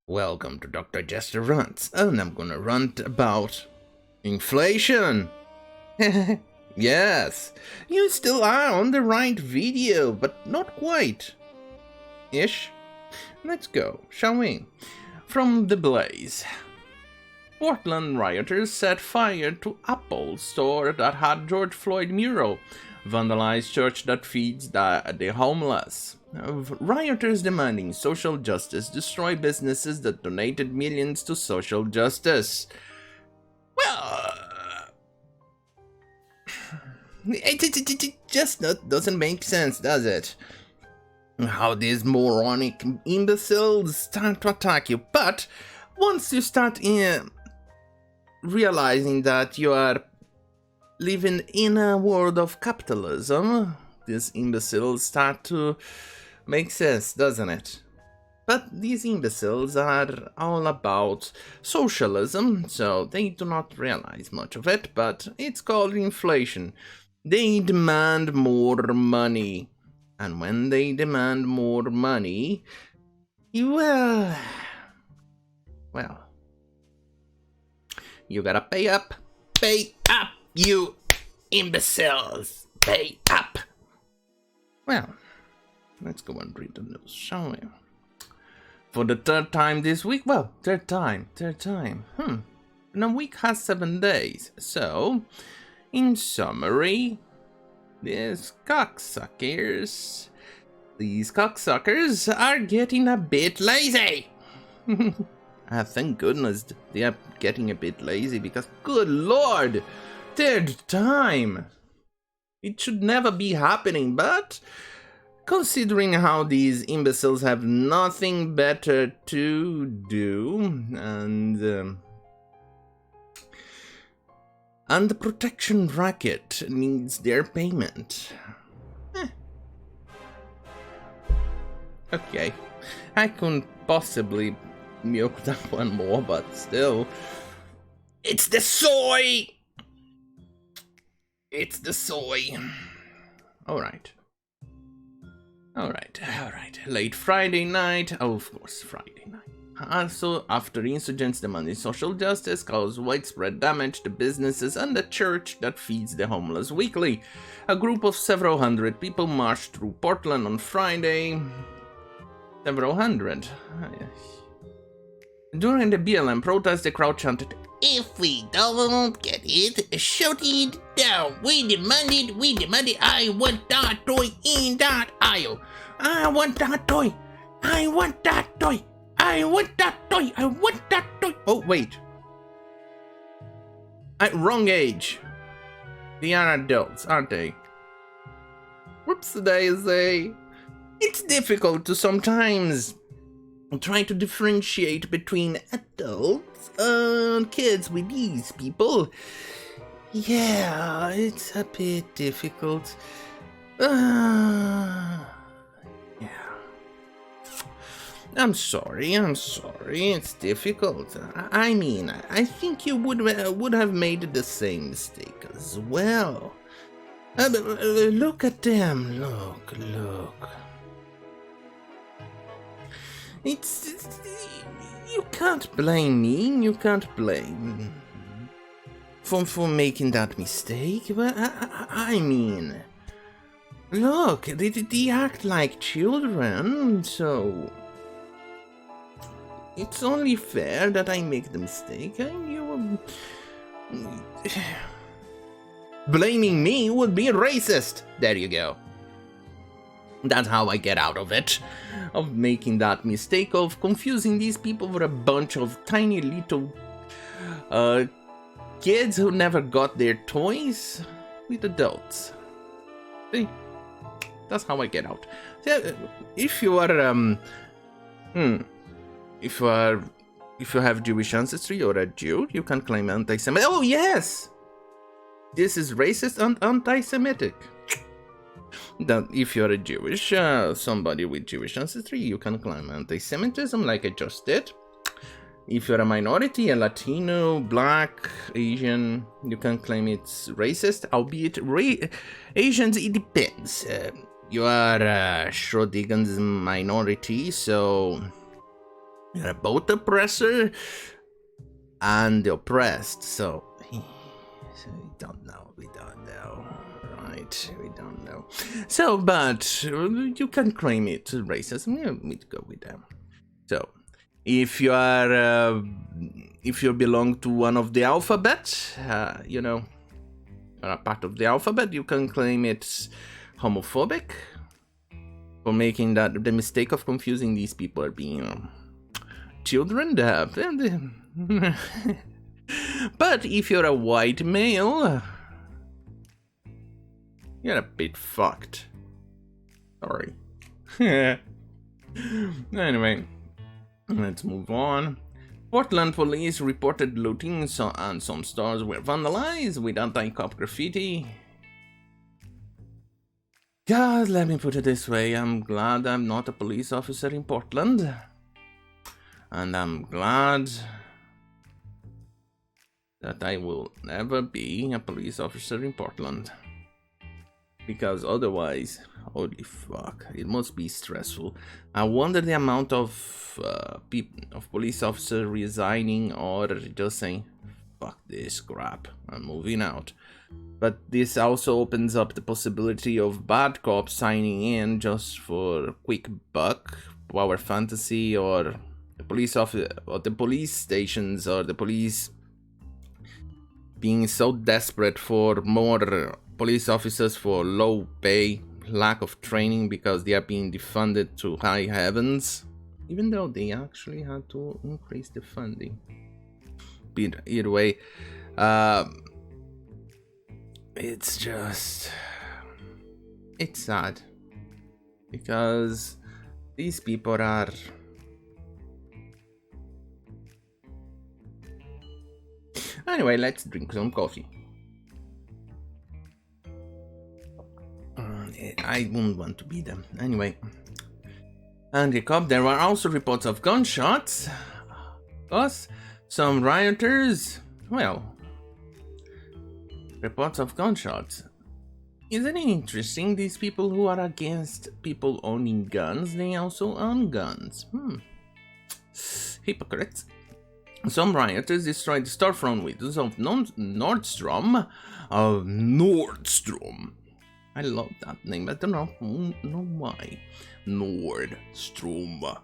Welcome to Dr. Jester Rants, and I'm gonna rant about inflation. Yes, you still are on the right video, but not quite. Ish. Let's go, shall we? From the blaze. Portland rioters set fire to Apple store that had George Floyd mural, vandalized church that feeds the homeless. Rioters demanding social justice destroy businesses that donated millions to social justice. Well, it just doesn't make sense, does it? How these moronic imbeciles start to attack you, but once you start realizing that you are living in a world of capitalism, these imbeciles start to make sense, doesn't it? But these imbeciles are all about socialism, so they do not realize much of it, but it's called inflation. They demand more money. And when they demand more money, well, you gotta pay up, you imbeciles, pay up. Well, let's go and read the news, shall we? For the third time this week, third time. And a week has 7 days, so, in summary, these cocksuckers are getting a bit lazy. Thank goodness they are getting a bit lazy, because good lord, third time. It should never be happening, but considering how these imbeciles have nothing better to do, and the protection racket needs their payment. Okay, I couldn't possibly milk that one more, but still. It's the soy! It's the soy. Alright. Late Friday night. Oh, of course, Friday night. Also, after insurgents demanding social justice caused widespread damage to businesses and the church that feeds the homeless weekly, a group of several hundred people marched through Portland on Friday. Several hundred. During the BLM protest, the crowd chanted, "If we don't get it, shout it down. We demand it, I want that toy in that aisle. I want that toy. I want that toy. I want that toy. I want that toy." Oh, wait. Wrong age. They are adults, aren't they? Whoops daisy. It's difficult to sometimes try to differentiate between adults and kids with these people. Yeah, it's a bit difficult. Yeah. I'm sorry, it's difficult. I mean, I think you would have made the same mistake as well. Look at them, look. You can't blame me, for making that mistake, but I mean, look, they act like children, so it's only fair that I make the mistake, and you blaming me would be racist. There you go. That's how I get out of it, of making that mistake of confusing these people for a bunch of tiny little kids who never got their toys with adults. See, that's how I get out. If you are if you have Jewish ancestry or a Jew, you can claim anti-Semitic. Oh yes, this is racist and anti-Semitic. That if you're a Jewish, somebody with Jewish ancestry, you can claim anti-Semitism like I just did. If you're a minority, a Latino, Black, Asian, you can claim it's racist, albeit Asians, it depends. You are a Schrödinger's minority, so You're both oppressor and the oppressed, so we don't know, right? We don't know. So, but you can claim it racism. You need to go with them. So, if you are, if you belong to one of the alphabet, you know, or a part of the alphabet, you can claim it's homophobic for making the mistake of confusing these people as being children. But if you're a white male, you're a bit fucked. Sorry. Anyway, let's move on. Portland police reported looting and some stores were vandalized with anti-cop graffiti. God, let me put it this way, I'm glad I'm not a police officer in Portland. And I'm glad that I will never be a police officer in Portland. Because otherwise, holy fuck, it must be stressful. I wonder the amount of police officers resigning or just saying, fuck this crap, I'm moving out. But this also opens up the possibility of bad cops signing in just for a quick buck, power fantasy, or the police officer, or the police stations, or the police being so desperate for more police officers for low pay, lack of training, because they are being defunded to high heavens, even though they actually had to increase the funding. Either way, it's sad, because these people are anyway. Let's drink some coffee. I wouldn't want to be them. Anyway. And there were also reports of gunshots. Plus, some rioters. Well, reports of gunshots. Isn't it interesting? These people who are against people owning guns, they also own guns. Hypocrites. Some rioters destroyed the storefront windows of Nordstrom. Nordstrom. I love that name. I don't know why. Nordstrom.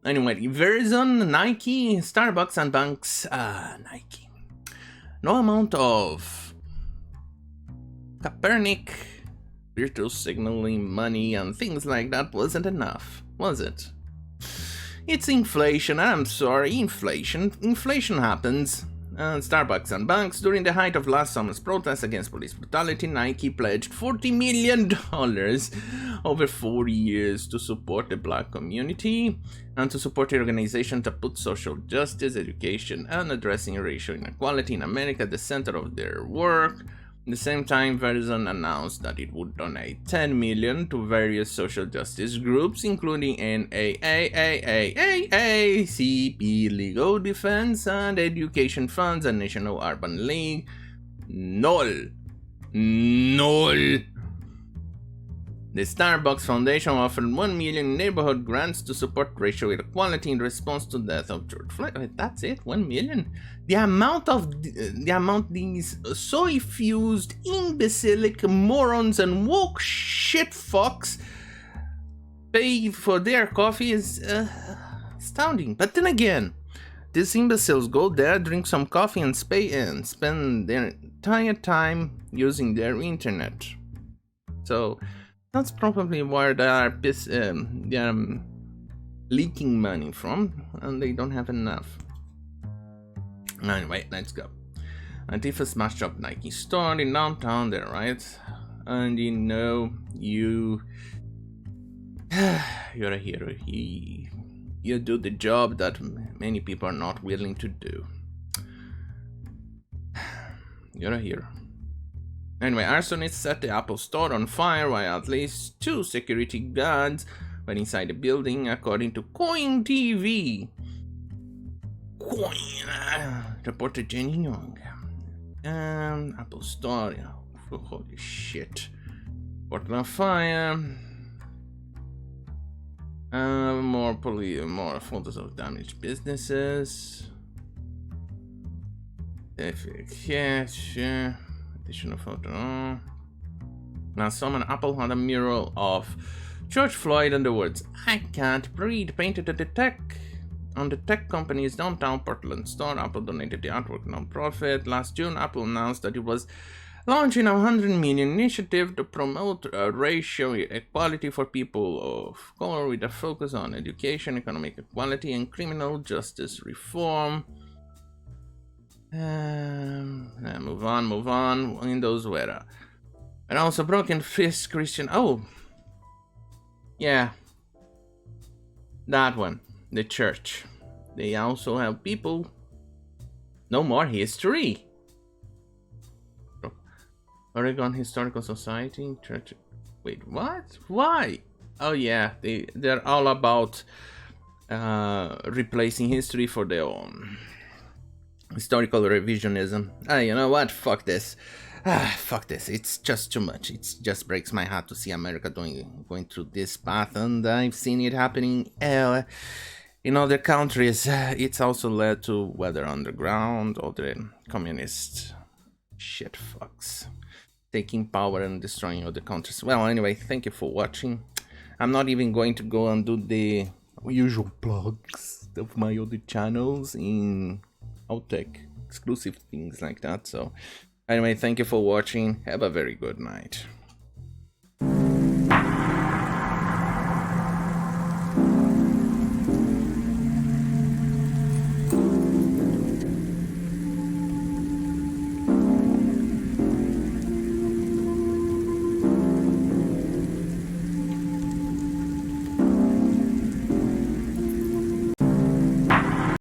Anyway, Verizon, Nike, Starbucks, and banks. Nike. No amount of Copernic, virtual signaling, money, and things like that wasn't enough, was it? It's inflation. I'm sorry, inflation. Inflation happens. Starbucks and banks. During the height of last summer's protests against police brutality, Nike pledged $40 million over 4 years to support the black community and to support the organization to put social justice, education, and addressing racial inequality in America at the center of their work. At the same time, Verizon announced that it would donate $10 million to various social justice groups, including NAACP, Legal Defense and Education Funds, and National Urban League. Null. The Starbucks Foundation offered $1 million in neighborhood grants to support racial equality in response to the death of George Floyd. That's it, $1 million. The amount these soy-fused, imbecilic morons and woke shit fucks pay for their coffee is astounding. But then again, these imbeciles go there, drink some coffee, and spend their entire time using their internet. So that's probably where they are leaking money from, and they don't have enough. Anyway, let's go. Antifa smashed up Nike store in downtown there, right? And you know, you're a hero. You do the job that many people are not willing to do. You're a hero. Anyway, arsonists set the Apple store on fire while at least 2 security guards were inside the building, according to Coin TV. Reported Jenny Young. Apple store. Oh, holy shit. Portland fire. More photos of damaged businesses. Cash. Additional photo. Now someone Apple had a mural of George Floyd and the words "I can't breathe" painted on the tech company's downtown Portland store. Apple donated the artwork non-profit. Last June, Apple announced that it was launching a $100 million initiative to promote racial equality for people of color with a focus on education, economic equality, and criminal justice reform. Move on. Windows Weather. And also Broken Fist Christian. Oh, yeah. That one. The church. They also have people. No more history. Oregon Historical Society. Church. Wait, what? Why? Oh yeah, they're all about replacing history for their own. Historical revisionism. You know what? Fuck this. Fuck this. It's just too much. It just breaks my heart to see America going through this path, and I've seen it happening in other countries. It's also led to Weather Underground, all the communist shit fucks taking power and destroying other countries. Well, anyway, thank you for watching. I'm not even going to go and do the usual plugs of my other channels in Outtech, exclusive things like that. So anyway, thank you for watching. Have a very good night.